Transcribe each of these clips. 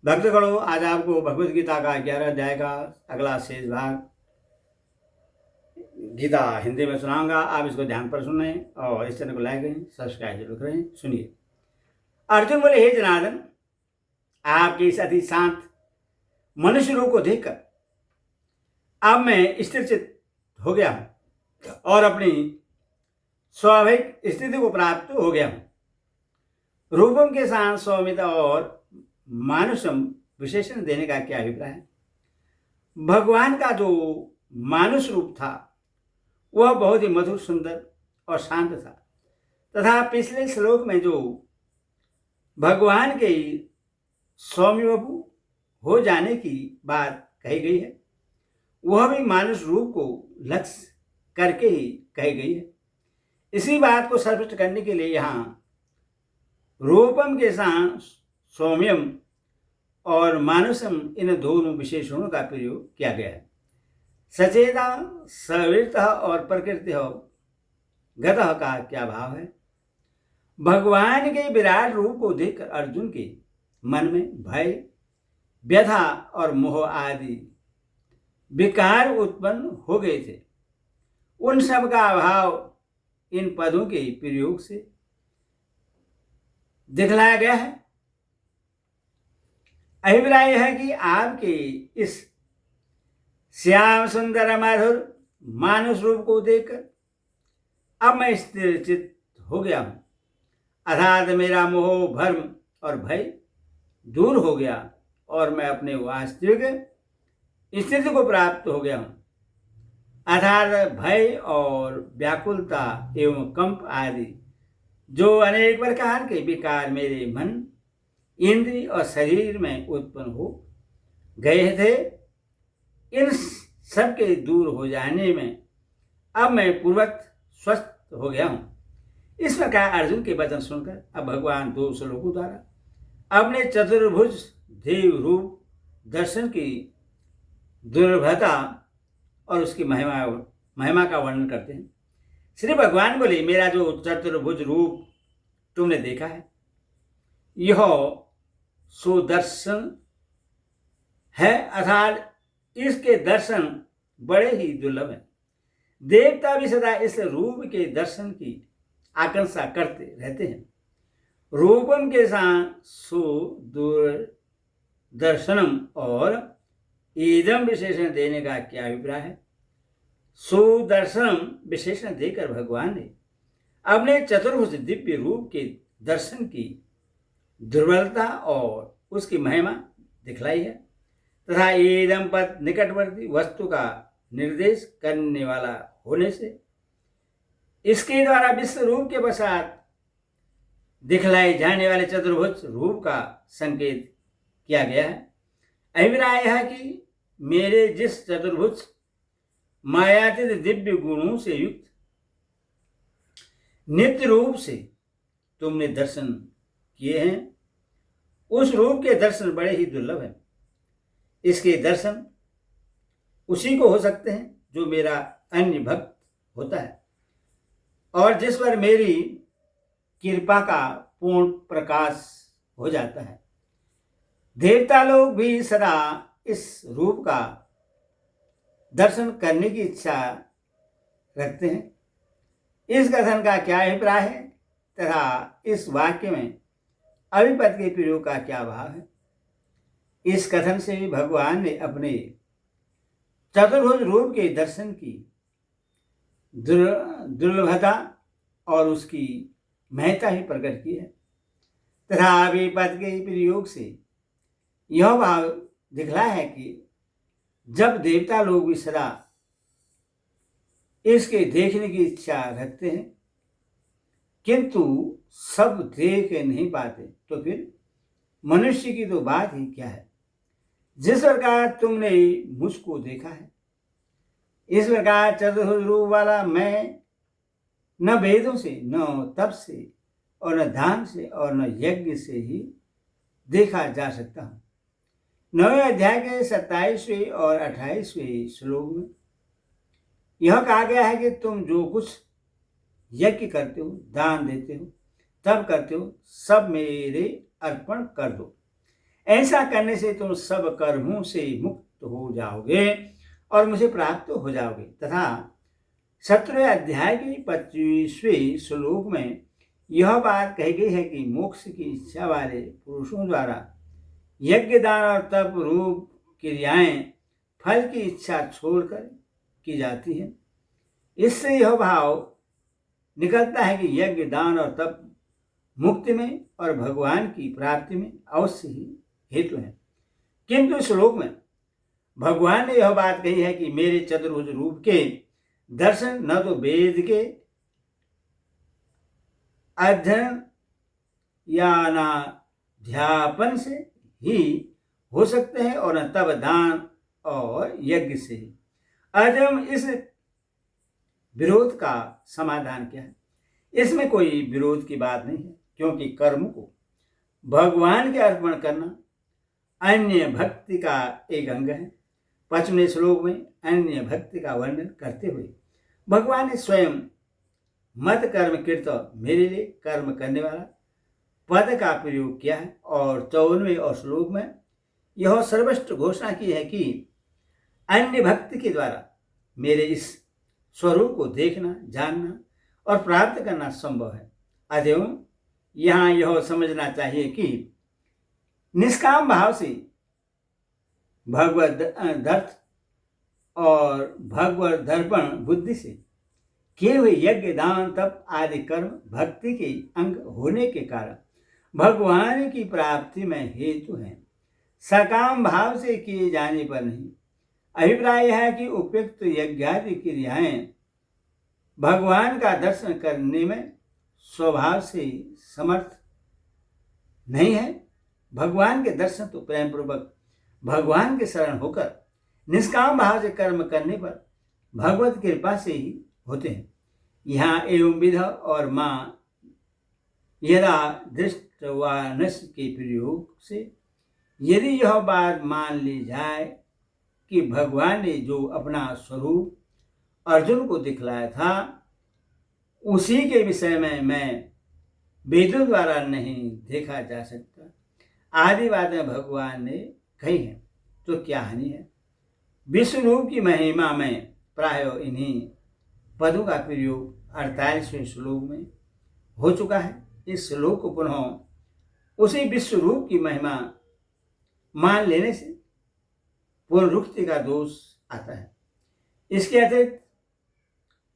भक्तगणों, आज आपको भगवत गीता का 11 अध्याय का अगला शेष भाग गीता हिंदी में सुनाऊंगा। आप इसको ध्यान पर सुने और इस चैनल को लाइक करें, सब्सक्राइब जरूर करें। सुनिए। अर्जुन बोले, हे जनार्दन, आपके इस अति शांत मनुष्य रूप को देखकर अब मैं स्थिर चित्त हो गया हूं और अपनी स्वाभाविक स्थिति को प्राप्त हो गया हूं। रूपम के साथ सौम्यता और मानुषम विशेषण देने का क्या अभिप्राय है? भगवान का जो मानुष रूप था वह बहुत ही मधुर, सुंदर और शांत था तथा पिछले श्लोक में जो भगवान के सौम्य हो जाने की बात कही गई है वह भी मानुष रूप को लक्ष्य करके ही कही गई है। इसी बात को स्पष्ट करने के लिए यहाँ रूपम के साथ सौम्यम और मानुषम इन दोनों विशेषणों का प्रयोग किया गया है। सचेता, सवीरत और प्रकृति गतः का क्या भाव है? भगवान के विराट रूप को देखकर अर्जुन के मन में भय, व्यथा और मोह आदि विकार उत्पन्न हो गए थे। उन सब का अभाव इन पदों के प्रयोग से दिखलाया गया है। अभिप्राय है कि आपके इस श्याम सुंदर मधुर मानुष रूप को देखकर अब मैं स्थिर चित्त हो गया हूं, अर्थात मेरा मोह, भ्रम और भय दूर हो गया और मैं अपने वास्तविक स्थिति को प्राप्त हो गया हूं, अर्थात भय और व्याकुलता एवं कंप आदि जो अनेक प्रकार के विकार मेरे मन, इंद्रिय और शरीर में उत्पन्न हो गए थे, इन सब के दूर हो जाने में अब मैं पूर्वक स्वस्थ हो गया हूं। इस प्रकार अर्जुन के वचन सुनकर अब भगवान दो श्लोकों द्वारा अपने चतुर्भुज देव रूप दर्शन की दुर्लभता और उसकी महिमा का वर्णन करते हैं। श्री भगवान बोले, मेरा जो चतुर्भुज रूप तुमने देखा है यह सुदर्शन है, अर्थात इसके दर्शन बड़े ही दुर्लभ हैं। देवता भी सदा इस रूप के दर्शन की आकांक्षा करते रहते हैं। रूपम के साथ सुदर्शनम और ईदम विशेषण देने का क्या अभिप्राय है? सुदर्शनम विशेषण देकर भगवान ने अपने चतुर्भुज दिव्य रूप के दर्शन की दुर्बलता और उसकी महिमा दिखलाई है तथा ईदम पद निकटवर्ती वस्तु का निर्देश करने वाला होने से इसके द्वारा विश्व रूप के पश्चात दिखलाए जाने वाले चतुर्भुज रूप का संकेत किया गया है। अभिप्राय है कि मेरे जिस चतुर्भुज मायातीत दिव्य गुणों से युक्त नित्य रूप से तुमने दर्शन किए हैं उस रूप के दर्शन बड़े ही दुर्लभ हैं। इसके दर्शन उसी को हो सकते हैं जो मेरा अन्य भक्त होता है और जिस पर मेरी कृपा का पूर्ण प्रकाश हो जाता है। देवता लोग भी सदा इस रूप का दर्शन करने की इच्छा रखते हैं। इस कथन का क्या अभिप्राय है तथा इस वाक्य में अभिपद के प्रयोग का क्या भाव है? इस कथन से भगवान ने अपने चतुर्भुज रूप के दर्शन की दुर्लभता और उसकी महत्ता ही प्रकट की है तथा अभिपद के प्रयोग से यह भाव दिखलाया है कि जब देवता लोग भी सदा इसके देखने की इच्छा रखते हैं किंतु सब देख नहीं पाते तो फिर मनुष्य की तो बात ही क्या है। जिस प्रकार तुमने मुझको देखा है इस प्रकार चतुर्भुज रूप वाला मैं न वेदों से, न तप से और न दान से और न यज्ञ से ही देखा जा सकता हूं। 9वें अध्याय के 27वें और 28वें श्लोक में यह कहा गया है कि तुम जो कुछ यज्ञ करते हो, दान देते हो, तप करते हो, सब मेरे अर्पण कर दो। ऐसा करने से तुम सब कर्मों से मुक्त हो जाओगे और मुझे प्राप्त हो जाओगे। तथा 17वें अध्याय के 25वें श्लोक में यह बात कही गई है कि मोक्ष की इच्छा वाले पुरुषों द्वारा यज्ञ, दान और तप रूप क्रियाएं फल की इच्छा छोड़कर की जाती है। इससे यह भाव निकलता है कि यज्ञ, दान और तप मुक्ति में और भगवान की प्राप्ति में अवश्य ही हेतु है। किंतु इस श्लोक में भगवान ने यह बात कही है कि मेरे चतुर्भुज रूप के दर्शन न तो वेद के अध्ययन या नाध्यापन से ही हो सकते हैं और न तप, दान और यज्ञ से ही। अतः इस विरोध का समाधान क्या है? इसमें कोई विरोध की बात नहीं है, क्योंकि कर्म को भगवान के अर्पण करना अन्य भक्ति का एक अंग है। 25वें श्लोक में अन्य भक्ति का वर्णन करते हुए भगवान ने स्वयं मत कर्म कृत, मेरे लिए कर्म करने वाला पद का प्रयोग किया है और 54वें और श्लोक में यह सर्वश्रेष्ठ घोषणा की है कि अन्य भक्ति के द्वारा मेरे इस स्वरूप को देखना, जानना और प्राप्त करना संभव है। अतएव यहाँ यह समझना चाहिए कि निष्काम भाव से भगवत दर्थ और भगवत दर्पण बुद्धि से किए हुए यज्ञ, दान, तप आदि कर्म भक्ति के अंग होने के कारण भगवान की प्राप्ति में हेतु हैं। सकाम भाव से किए जाने पर नहीं। अभिप्राय है कि उपयुक्त यज्ञादि क्रियाएं भगवान का दर्शन करने में स्वभाव से समर्थ नहीं है। भगवान के दर्शन तो प्रेम पूर्वक भगवान के शरण होकर निष्काम भाव से कर्म करने पर भगवत कृपा से ही होते हैं। यहाँ एवं विध और माँ यदा दृष्टवानस के प्रयोग से यदि यह बात मान ली जाए कि भगवान ने जो अपना स्वरूप अर्जुन को दिखलाया था उसी के विषय में मैं वेदों द्वारा नहीं देखा जा सकता आदि बातें भगवान ने कही हैं, तो क्या हानि है? विश्व रूप की महिमा में प्राय इन्हीं पदों का प्रयोग 48वें श्लोक में हो चुका है। इस श्लोक को पुनः उसी विश्व रूप की महिमा मान लेने से पुनरुक्ति का दोष आता है। इसके अतिरिक्त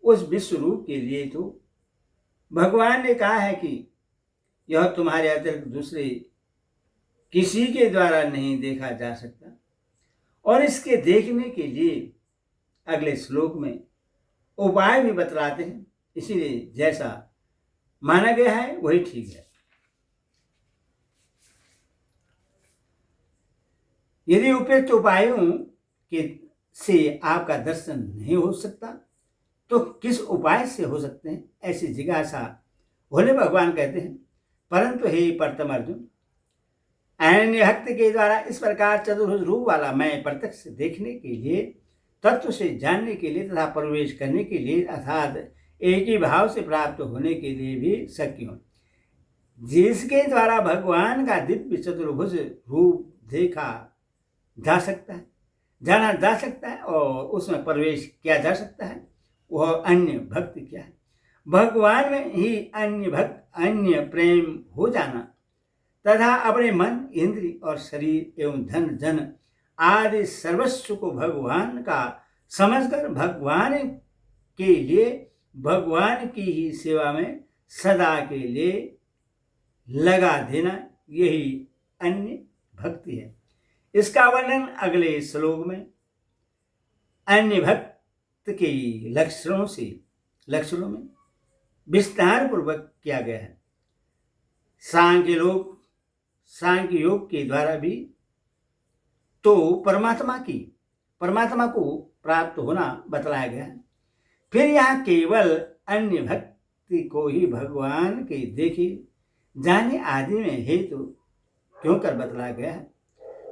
उस विश्व रूप के लिए तो भगवान ने कहा है कि यह तुम्हारे अतिरिक्त दूसरे किसी के द्वारा नहीं देखा जा सकता, और इसके देखने के लिए अगले श्लोक में उपाय भी बतलाते हैं। इसीलिए जैसा माना गया है वही ठीक है। यदि उपयुक्त उपायों के से आपका दर्शन नहीं हो सकता तो किस उपाय से हो सकते हैं, ऐसी जिज्ञासा होने भगवान कहते हैं, परंतु हे परतम अर्जुन, अन्य भक्ति के द्वारा इस प्रकार चतुर्भुज रूप वाला मैं प्रत्यक्ष देखने के लिए, तत्व से जानने के लिए तथा प्रवेश करने के लिए अर्थात एक ही भाव से प्राप्त होने के लिए भी शक्य हूँ, जिसके द्वारा भगवान का दिव्य चतुर्भुज रूप देखा जा सकता है, जाना जा सकता है और उसमें प्रवेश किया जा सकता है, वह अन्य भक्ति क्या है? भगवान में ही अन्य प्रेम हो जाना तथा अपने मन, इंद्रिय और शरीर एवं धन जन आदि सर्वस्व को भगवान का समझकर भगवान के लिए भगवान की ही सेवा में सदा के लिए लगा देना, यही अन्य भक्ति है। इसका वर्णन अगले श्लोक में अन्य भक्त के लक्षणों में विस्तार पूर्वक किया गया है। सांख्य योग के द्वारा भी तो परमात्मा को प्राप्त होना बतलाया गया है। फिर यहाँ केवल अन्य भक्ति को ही भगवान के देखे जाने आदि में हेतु क्यों कर बतलाया गया है।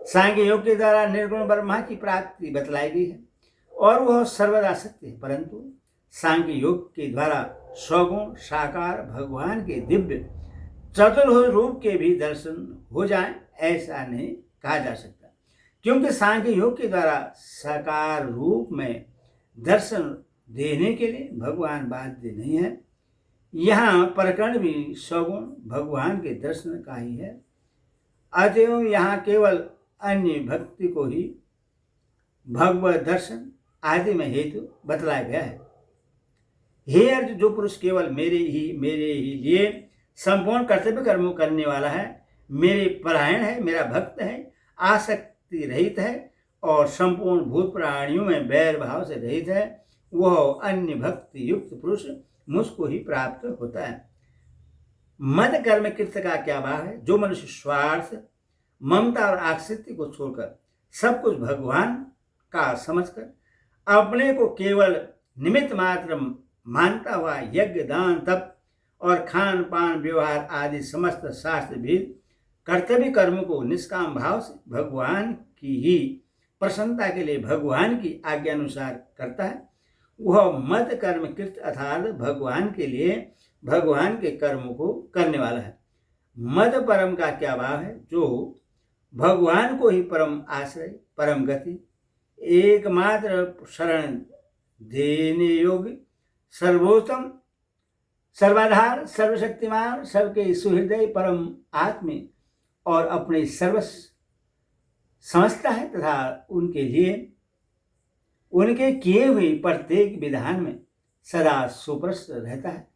सांख्य योग के द्वारा निर्गुण ब्रह्मा की प्राप्ति बतलाई गई है और वह सर्वदा सत्य है, परंतु सांख्य योग के द्वारा सगुण साकार भगवान के दिव्य चतुर्भुज रूप के भी दर्शन हो जाए ऐसा नहीं कहा जा सकता, क्योंकि सांख्य योग के द्वारा साकार रूप में दर्शन देने के लिए भगवान बाध्य नहीं है। यहाँ प्रकरण भी सगुण भगवान के दर्शन का ही है, अतएव यहाँ केवल अन्य भक्ति को ही भगवत दर्शन आदि में हेतु बतलाया गया है। हे अर्जुन, जो पुरुष केवल मेरे ही लिए संपूर्ण कर्तव्य कर्मों करने वाला है, मेरे परायण है, मेरा भक्त है, आसक्ति रहित है और संपूर्ण भूत प्राणियों में बैर भाव से रहित है, वह अन्य भक्ति युक्त पुरुष मुझको ही प्राप्त होता है। मद कर्म कृत का क्या भाव है? जो मनुष्य स्वार्थ, ममता और आसक्ति को छोड़कर सब कुछ भगवान का समझकर अपने को केवल निमित्त मात्र मानता हुआ यज्ञ, दान, तप और खान पान, व्यवहार आदि समस्त शास्त्र विहित कर्तव्य कर्म को निष्काम भाव से भगवान की ही प्रसन्नता के लिए भगवान की आज्ञा अनुसार करता है, वह मद कर्म कृत अर्थात भगवान के लिए भगवान के कर्म को करने वाला है। मद परम का क्या भाव है? जो भगवान को ही परम आश्रय, परम गति, एकमात्र शरण देने योग्य, सर्वोत्तम, सर्वाधार, सर्वशक्तिमान, सबके सुहृदय, परम आत्मी और अपने सर्वस्व समझता है तथा उनके लिए उनके किए हुए प्रत्येक विधान में सदा सुप्रसन्न रहता है,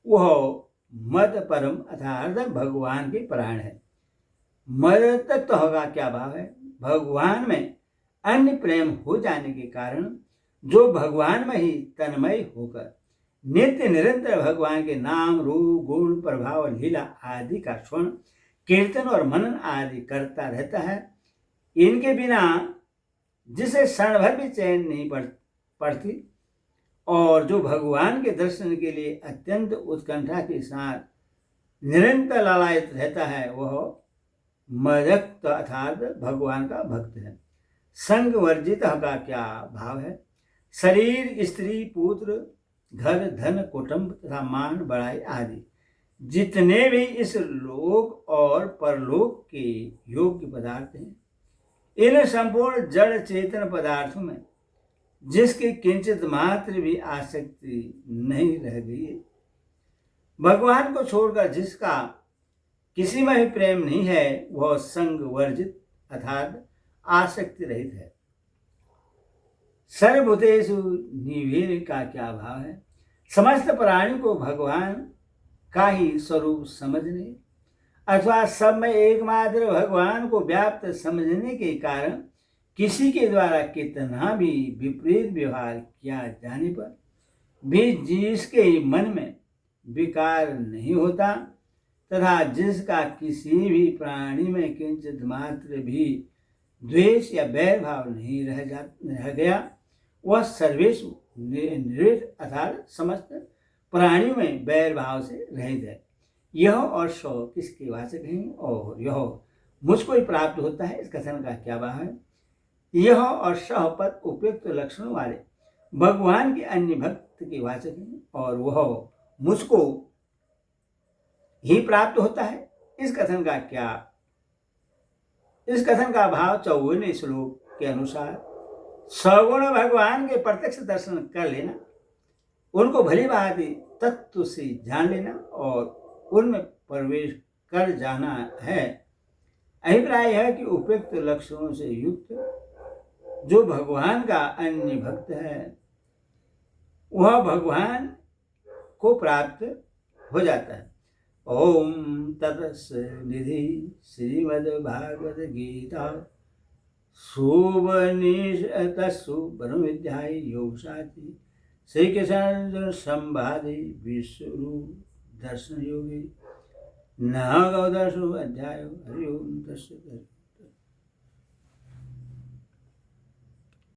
वह मद परम अर्थात भगवान के परायण है। मद तत्व का क्या भाव है? भगवान में अन्य प्रेम हो जाने के कारण जो भगवान में ही तन्मय होकर नित्य निरंतर भगवान के नाम, रूप, गुण, प्रभाव, लीला आदि का श्रवण, कीर्तन और मनन आदि करता रहता है, इनके बिना जिसे क्षण भर भी चैन नहीं पड़ती और जो भगवान के दर्शन के लिए अत्यंत उत्कंठा के साथ निरंतर लालायित रहता है, वह मदक्त अर्थात भगवान का भक्त है। संग वर्जित का क्या भाव है? शरीर, स्त्री, पुत्र, घर, धन, कुटुंब तथा मान, बड़ाई आदि जितने भी इस लोक और परलोक के योग्य पदार्थ हैं, इन संपूर्ण जड़ चेतन पदार्थों में जिसकी किंचित मात्र भी आसक्ति नहीं रह गई है, भगवान को छोड़कर जिसका किसी में भी प्रेम नहीं है, वह संग वर्जित अर्थात आसक्ति रहित है। सर्वभूतेषु निवेद का क्या भाव है? समस्त प्राणियों को भगवान का ही स्वरूप समझने अथवा सब में एकमात्र भगवान को व्याप्त समझने के कारण किसी के द्वारा कितना भी विपरीत व्यवहार किया जाने पर भी जिसके मन में विकार नहीं होता तथा जिसका किसी भी प्राणी में किंचित मात्र भी द्वेष या बैर भाव नहीं रह गया, वह सर्वेषु निरृत अर्थात समस्त प्राणियों में बैर भाव से रहित है। यह और सौ किसके वाचक हैं और यह मुझको ही प्राप्त होता है, इस कथन का क्या भाव है? यह और सह पद उपयुक्त लक्षणों वाले भगवान के अन्य भक्त के वाचक हैं और वह मुझको ही प्राप्त होता है, इस कथन का भाव 54वें श्लोक के अनुसार सगुण भगवान के प्रत्यक्ष दर्शन कर लेना, उनको भली भांति तत्व से जान लेना और उनमें प्रवेश कर जाना है। अभिप्राय है कि उपयुक्त लक्षणों से युक्त जो भगवान का अन्य भक्त है, वह भगवान को प्राप्त हो जाता है। ओम तत्सनिधि श्रीमद्भागवत गीता सुबनिषत्सु ब्रह्मविद्याय योगशास्त्री श्री कृष्ण संवादे विश्वरूप दर्शन योगी न गौदर्शो अध्याय हरि ओम तत्सत्।